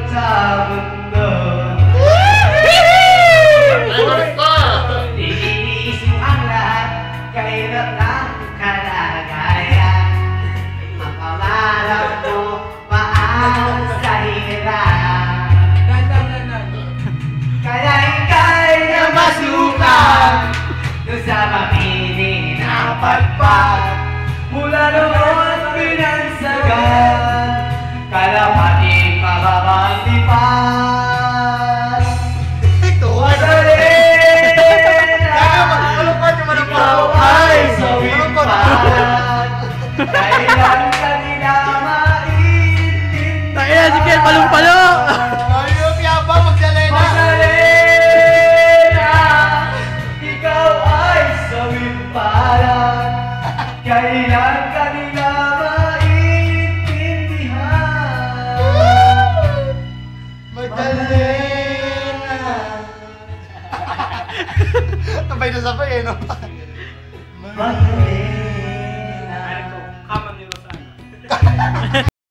sa mundo. Iniis mo ang lahat, kahirap ng kalagayan. Ang pangarap mo, maang sa hirap. Kaya ika'y na masukan doon sa mapili na pagpag. Mula noon pinansagan, kalapati pababang lipas. Madali na ikaw ay sumipad. Kailan ka nila maintindihan? Tayo si Ken, palong-palo! Ayun, yabang, magsalena! Magdalena, ikaw ay sumipad. Kailan ka nila maintindihan? Magdalena! Sabay na sabay eh, no? Magdalena.